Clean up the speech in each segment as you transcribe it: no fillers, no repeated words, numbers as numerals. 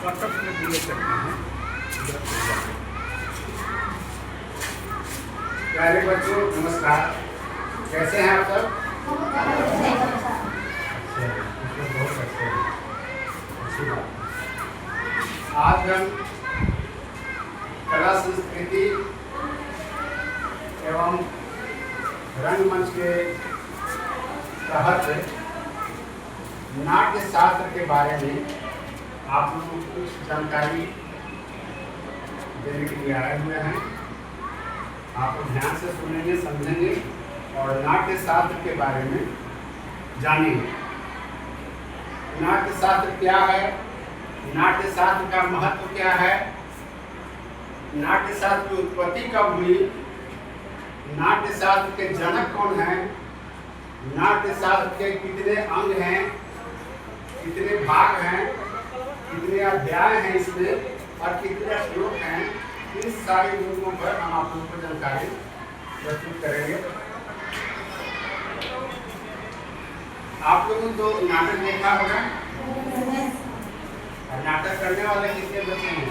Shortcut में दिए करते हैं। प्यारे बच्चों नमस्कार, कैसे हैं आप सब? बहुत अच्छे हैं, अच्छी बात। आज हम कला संस्कृति एवं रंगमंच के तहत नाट्य शास्त्र के बारे में आप लोगों को कुछ जानकारी देने के लिए आए हुए हैं। आप लोग ध्यान से सुनेंगे, समझेंगे और नाट्य शास्त्र के बारे में जानेंगे। नाट्य शास्त्र क्या है, नाट्य शास्त्र का महत्व क्या है, नाट्य शास्त्र की उत्पत्ति कब हुई, नाट्य शास्त्र के जनक कौन हैं, नाट्य शास्त्र के कितने अंग हैं, कितने भाग हैं, कितने अध्याय हैं इसमें और कितने श्लोक हैं, इन सारे मुद्दों पर हम आप लोगों को जानकारी प्रस्तुत करेंगे। आप लोगों को नाटक देखा होगा और नाटक करने वाले कितने बच्चे हैं?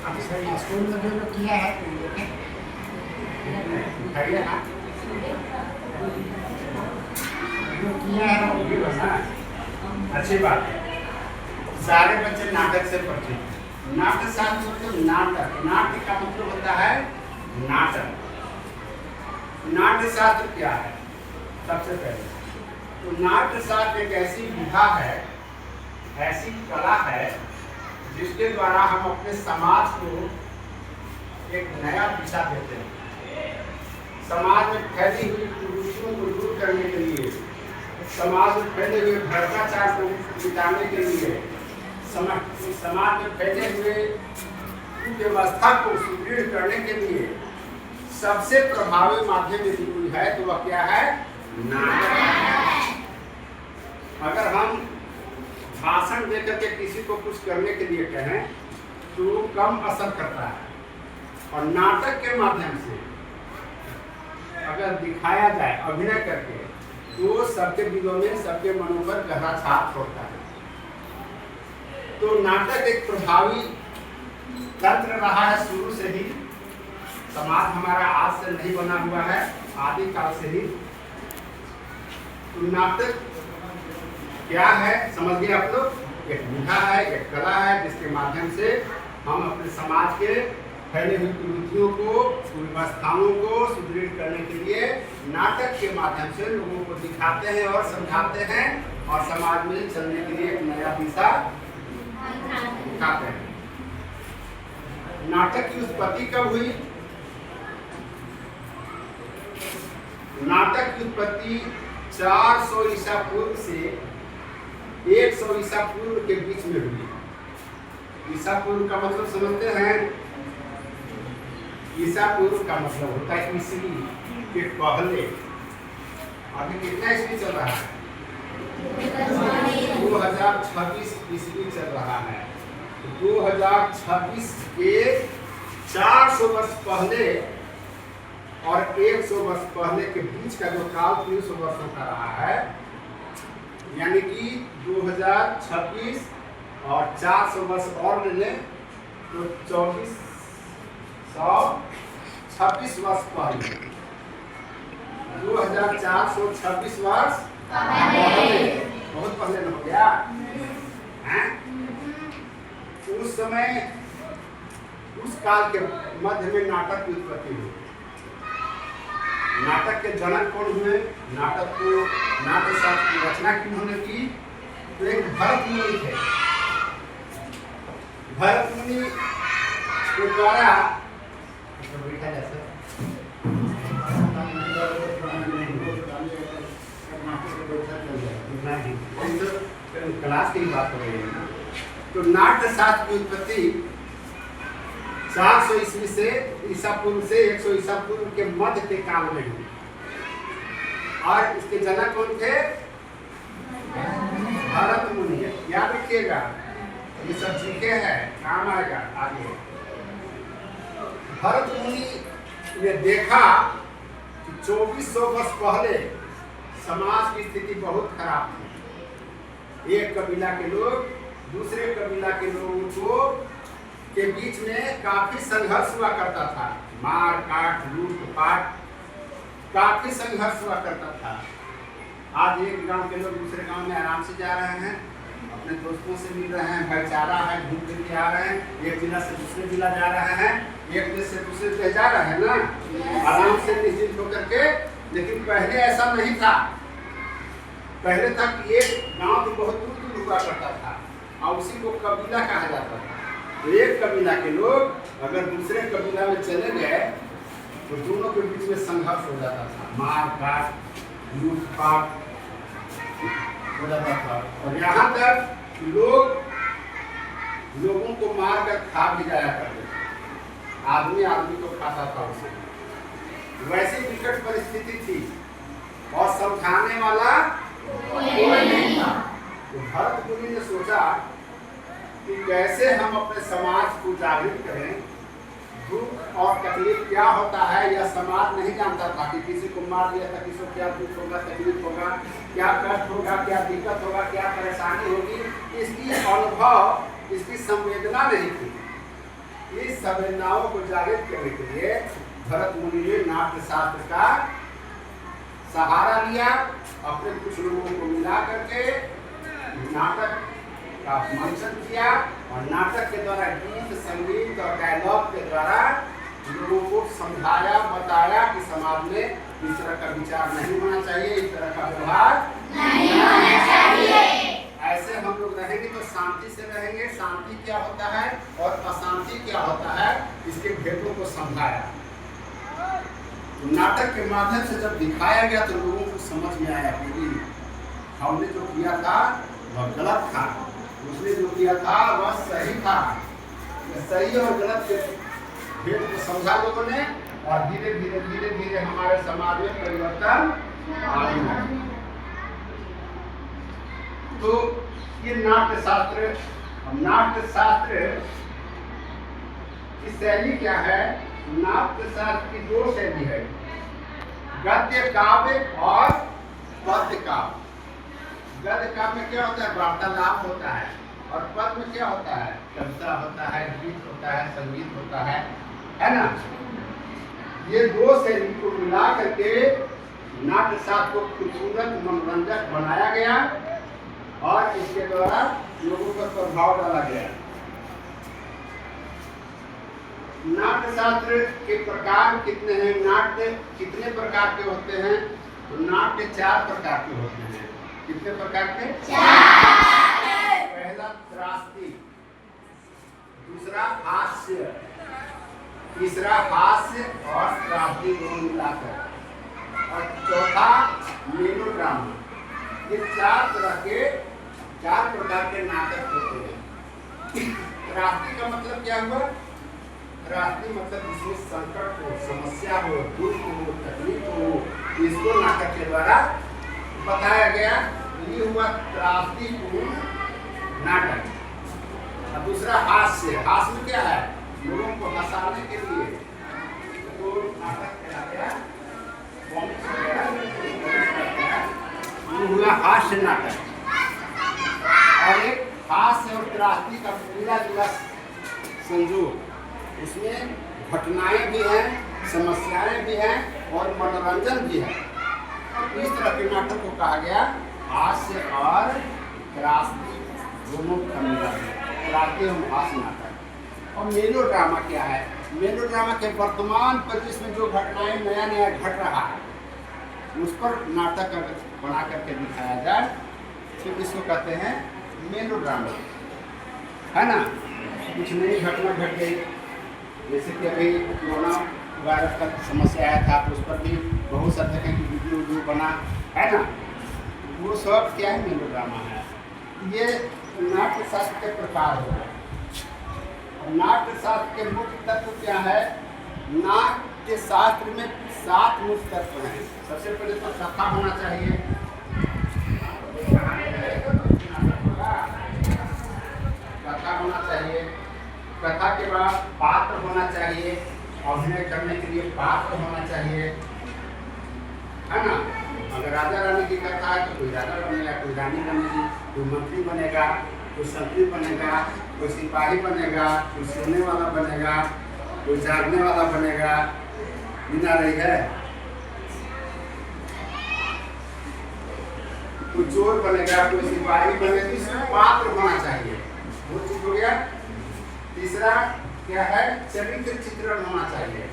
आप स्कूल में जो किया है जो किया है वो भी बना, अच्छी बात है। सारे बच्चे नाटक से परिचित हैं। नाट्य शास्त्र मतलब नाटक, नाट्य का मतलब होता है नाटक। नाट्य शास्त्र क्या है? सबसे पहले तो नाट्य शास्त्र एक ऐसी विधा है, ऐसी कला है जिसके द्वारा हम अपने समाज को एक नया दिशा देते हैं। समाज में फैली हुई कुरीतियों को दूर करने के लिए, समाज में फैले हुए भ्रष्टाचार को मिटाने के लिए, समाज में फैले हुए व्यवस्था को सुदृढ़ करने के लिए सबसे प्रभावी माध्यम यदि कोई है तो वह क्या है? नाटक। अगर हम भाषण देकर के किसी को कुछ करने के लिए कहें तो कम असर करता है, और नाटक के माध्यम से अगर दिखाया जाए अभिनय करके तो सबके दिलों में, सबके मनों पर गहरा छाप छोड़ता है। तो नाटक एक प्रभावी तंत्र रहा है शुरू से ही। समाज हमारा आज से नहीं बना हुआ है, आदि काल से ही। तो नाटक क्या है समझ गए आप लोग? एक विधा है, एक कला है जिसके माध्यम से हम अपने समाज के फैले हुई कुरीतियों को, व्यवस्थाओं को सुदृढ़ करने के लिए नाटक के माध्यम से लोगों को दिखाते हैं और समझाते हैं और समाज में चलने के लिए एक नया दिशा दिखाते हैं। नाटक की उत्पत्ति कब हुई? नाटक की उत्पत्ति 400 ईसा पूर्व से 100 ईसा पूर्व के बीच में हुई। ईसा पूर्व का मतलब समझते हैं? ईसा पूर्व का मतलब होता है ईस्वी के पहले। अभी कितना ईस्वी चल रहा है? 2026 ईस्वी चल रहा है। 2026 के 400 वर्ष पहले और 100 वर्ष पहले के बीच का जो काल 300 वर्षों का रहा है, यानी कि 2026 और 400 वर्ष और ले लें तो 2426 वर्ष पहले, 2426 वर्ष पहले, बहुत पहले न हो गया हैं? उस समय, उस काल के मध्य में नाटक की उत्पत्ति हुई। नाटक के जनक कौन हुए? नाटक को, नाट्य शास्त्र की रचना किन्होंने की? तो एक भरत मुनि थे। भरत मुनि के द्वारा क्लास की बात हो रही है। तो नाट्य शास्त्र की उत्पत्ति 400 ईस्वी से ईसा पूर्व से 100 ईसा पूर्व के मध्य के काल में हुई। और इसके जनक कौन थे? भरत मुनि। याद रखिएगा, ये सब जीके हैं, काम आएगा आगे। भरत मुनि ने देखा कि 2400 वर्ष पहले समाज की स्थिति बहुत खराब थी। एक कबीला के लोग दूसरे कबीला के लोगों को के बीच में काफी संघर्ष हुआ करता था, मार काट लूट पाट काफी संघर्ष हुआ करता था। आज एक गांव के लोग दूसरे गांव में आराम से जा रहे हैं, अपने दोस्तों से मिल रहे हैं, भाईचारा है, घूम फिर के आ रहे हैं, एक जिला से दूसरे जिला जा रहे हैं, एक देश से दूसरे देश जा रहे हैं ना, आराम से निश्चिंत होकर के। लेकिन पहले ऐसा नहीं था। पहले था कि एक गांव तो बहुत दूर दूर हुआ करता था और उसी को कबीला कहा जाता था। तो एक कबीला के लोग अगर दूसरे कबीला में चले गए तो दोनों के बीच में संघर्ष हो जाता था, मार काट लूटपाट हो जाता था। और यहाँ तक लोगों को मार कर खा भी जाया करते थे, आदमी आदमी को खाता था उसे। वैसी विकट परिस्थिति थी और समझाने वाला कोई नहीं था। तो भरत मुनि ने सोचा कि कैसे हम अपने समाज को जागृत करें, दुख और तकलीफ क्या होता है यह समाज नहीं जानता था कि किसी को मार दिया था, किसी को क्या दुख होगा, तकलीफ होगा, क्या कष्ट होगा, क्या दिक्कत होगा, क्या परेशानी होगी, इसकी अनुभव, इसकी संवेदना नहीं थी। इस संवेदनाओं को जागृत करने के लिए भरत मुनि ने नाट्य शास्त्र का सहारा लिया। अपने कुछ लोगों को मिला करके नाटक का मंचन किया और नाटक के द्वारा गीत संगीत और डायलॉग के द्वारा लोगों को समझाया, बताया कि समाज में इस तरह का विचार नहीं होना चाहिए, इस तरह का व्यवहार नहीं होना चाहिए। ऐसे हम लोग रहेंगे तो शांति से रहेंगे, शांति क्या होता है और अशांति क्या होता है, इसके भेदों को समझाया। तो नाटक के माध्यम से जब दिखाया गया तो लोगों को समझ में आया कि हमने जो किया था वह गलत था, उसने जो किया था वह सही था। सही और गलत के भेद को समझा लोगों ने और धीरे धीरे हमारे समाज में परिवर्तन आने लगा। तो ये नाट्य शास्त्र की शैली क्या है? नाट्य शास्त्र की दो शैली है, गद्य काव्य और पद्य काव्य। गद्य काव्य में क्या होता है? वार्तालाप होता है। और पद्य में क्या होता है? कविता होता है, गीत होता है, संगीत होता है ना। ये दो शैली को मिला करके नाट्य शास्त्र को खूबसूरत मनोरंजक बनाया गया और इसके द्वारा लोगों पर प्रभाव डाला गया। नाट्य शास्त्र के प्रकार कितने हैं? नाट्य कितने प्रकार के होते हैं? तो नाट्य 4 प्रकार के होते हैं। कितने प्रकार के? 4। पहला त्रास्दी, दूसरा हास्य, तीसरा हास्य और त्रास्दी दोनों मिलाकर, और चौथा मेलोड्रामा। ये 4 प्रकार के नाटक होते हैं। त्रास्दी का मतलब क्या हुआ? त्रास्दी मतलब जिसमें संकट हो, समस्या हो, दुख हो, तकलीफ हो, इसको नाटक के द्वारा बताया गया। ये हुआ त्रास्दीपूर्ण नाटक। और दूसरा हास्य। हास्य में क्या है? लोगों को हंसाने के लिए तो नाटक कहलाता है, ये हुआ हास्य नाटक। और एक हास्य और त्रास्दी का मिला जुला संयोग, उसमें घटनाएं भी हैं, समस्याएं भी हैं और मनोरंजन भी है। इस तरह के नाटक को कहा गया हास्य और त्रास्दी दोनों का मिलान, त्रास्दी और हास्य नाटक। और मेलोड्रामा क्या है? मेलोड्रामा के वर्तमान परिवेश में जो घटनाएं नया घट रहा है उस पर नाटक बना करके दिखाया जाए, तो इसको कहते हैं मेलोड्रामा, है ना। कुछ नई घटना घट गई, जैसे कि अभी कोरोना वायरस का समस्या आया था तो उस पर भी बहुत सारे तरह की वीडियो बना, है ना। वो सब क्या है? मेलोड्रामा है। ये नाट्य शास्त्र के प्रकार हो गए। नाट्य शास्त्र के मुख्य तत्व क्या है? नाट्य शास्त्र में 7 मुख्य तत्व हैं। सबसे पहले तो कथा होना चाहिए, कथा होना चाहिए। कथा के बाद पात्र होना चाहिए, अभिनय करने के लिए पात्र होना चाहिए, है ना। अगर राजा रानी की कथा है तो कोई राजा बनेगा, कोई रानी बनेगी, कोई मंत्री बनेगा, कोई संतरी बनेगा, कोई सिपाही बनेगा, कोई सोने वाला बनेगा, कोई जागने वाला बनेगा। नींद आ रही है? कोई चोर बनेगा, कोई सिपाही बनेगा। इसमें पात्र होना चाहिए। वो चीज हो गया। तीसरा क्या है? चरित्र चित्रण होना चाहिए।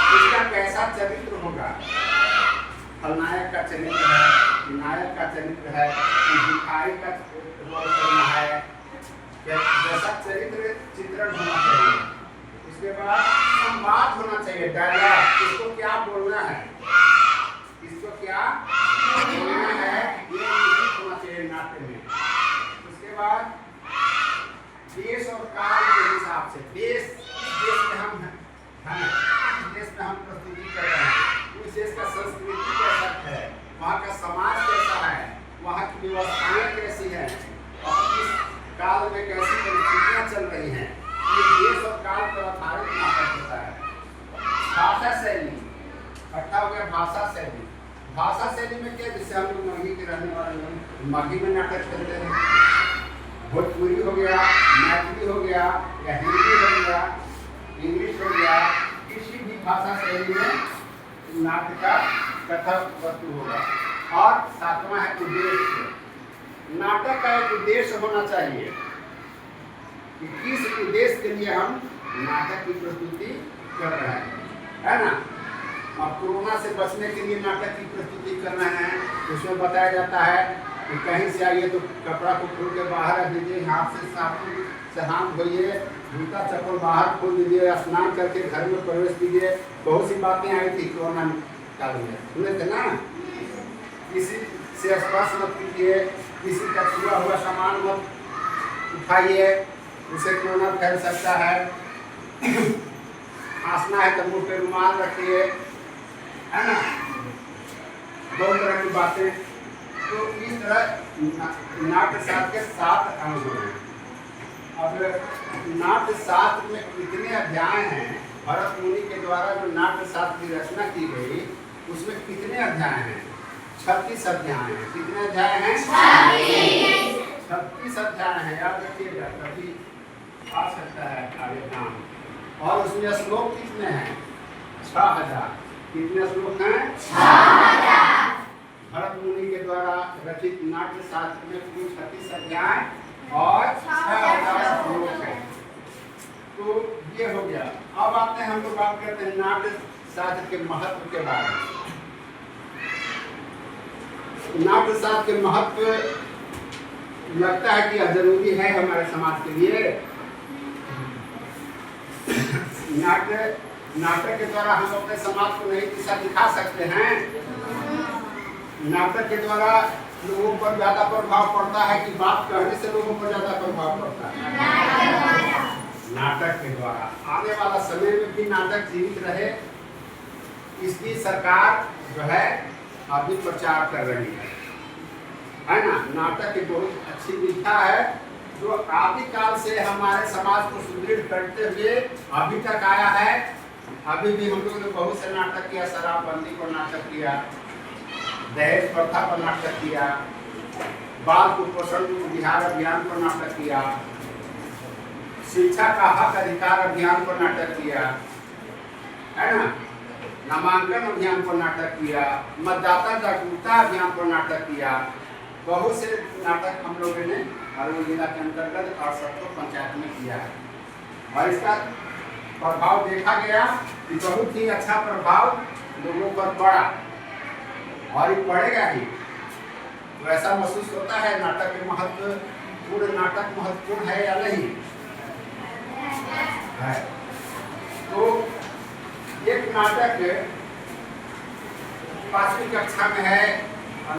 इसका कैसा चरित्र होगा? खलनायक का चरित्र है, नायक का चरित्र है, भिखारी का रोल करना है, जैसा चरित्र चित्रण होना चाहिए। उसके बाद संवाद होना चाहिए, डायलॉग। इसको क्या बोलना है, इसको क्या बोलना है, ये होना चाहिए नाट्य में। उसके बाद देश और काल के हिसाब से, देश में हम हैं, देश में हम प्रस्तुति कर रहे हैं, उस देश का संस्कृति कैसा है, वहाँ का समाज कैसा है, वहाँ की व्यवस्थाएं कैसी हैं, और किस काल में कैसी परिस्थितियाँ चल रही हैं, ये देश और काल पर आधारित नाटक होता है। भाषा शैली, इकट्ठा हो गया भाषा शैली। भाषा शैली में क्या, जैसे हम लोग मगही के रहने वाले लोग मगही में नाटक करते हैं, भोजपुरी हो गया, मैथिली हो गया, या हिंदी हो गया, इंग्लिश हो गया, किसी भी भाषा शैली में नाट्य का कथा वस्तु होगा। और सातवां है उद्देश्य। नाटक का एक उद्देश्य होना चाहिए कि किस उद्देश्य के लिए हम नाटक की प्रस्तुति कर रहे हैं, है ना। अब कोरोना से बचने के लिए नाटक की प्रस्तुति करना है, उसमें बताया जाता है कि कहीं से आइए तो कपड़ा को खोल के बाहर रख दीजिए, हाथ से साबुन से हाथ धोइए, जूता चप्पल बाहर खोल दीजिए, स्नान करके घर में प्रवेश कीजिए। बहुत सी बातें आई थी कोरोना काल में, सुने थे ना। किसी से स्पर्श मत कीजिए, किसी का छुआ हुआ सामान मत उठाइए, उसे कोरोना फैल सकता है। खांसना है तो मुंह पे रुमाल रखिए, है ना। बहुत तरह की बातें। तो इस तरह नाट्य शास्त्र के 7 अंग हैं। अब नाट्य शास्त्र में कितने अध्याय हैं? भरत मुनि के द्वारा जो नाट्य शास्त्र की रचना की गई, उसमें कितने अध्याय हैं? 36 अध्याय हैं। कितने अध्याय हैं? 36 अध्याय हैं। याद रखिएगा, तभी आ सकता है आगे नाम। और उसमें श्लोक कितने हैं? 6000। कितने श्लोक हैं? 6000। भरत मुनि के द्वारा रचित नाट्य शास्त्र में कुल 36 अध्याय और 6000 श्लोक हैं। तो ये हो गया। अब आते हैं, हम लोग बात करते हैं नाट्य शास्त्र के महत्व के बारे में। नाट्य शास्त्र के महत्व लगता है कि जरूरी है हमारे समाज के लिए। नाटक के द्वारा हम अपने समाज को नई दिशा दिखा सकते हैं। नाटक के द्वारा लोगों पर ज्यादा प्रभाव पड़ता है कि बात कहने से लोगों पर ज्यादा प्रभाव पड़ता है? नाटक के द्वारा। आने वाला समय में भी नाटक जीवित रहे, इसकी सरकार जो है अभी प्रचार कर रही है ना। नाटक की बहुत अच्छी विधा है जो आदिकाल से हमारे समाज को सुदृढ़ करते हुए अभी तक आया है। अभी भी हम लोगों ने बहुत से नाटक किया, शराबबंदी पर नाटक किया, दहेज प्रथा पर नाटक किया, बाल कुपोषण बिहार अभियान पर नाटक किया, शिक्षा का हक अधिकार अभियान पर नाटक किया, है ना। नामांकन अभियान पर नाटक किया, मतदाता जागरूकता अभियान पर नाटक किया। बहुत से नाटक हम लोगों ने अरवल जिला के अंतर्गत और सबको पंचायत में किया है। और इसका प्रभाव देखा गया कि बहुत ही अच्छा प्रभाव लोगों पर पड़ा और ये पड़ेगा ही। तो ऐसा महसूस होता है नाटक के महत्व, पूरे नाटक महत्वपूर्ण है या नहीं है। तो एक नाटक 5वीं कक्षा में है,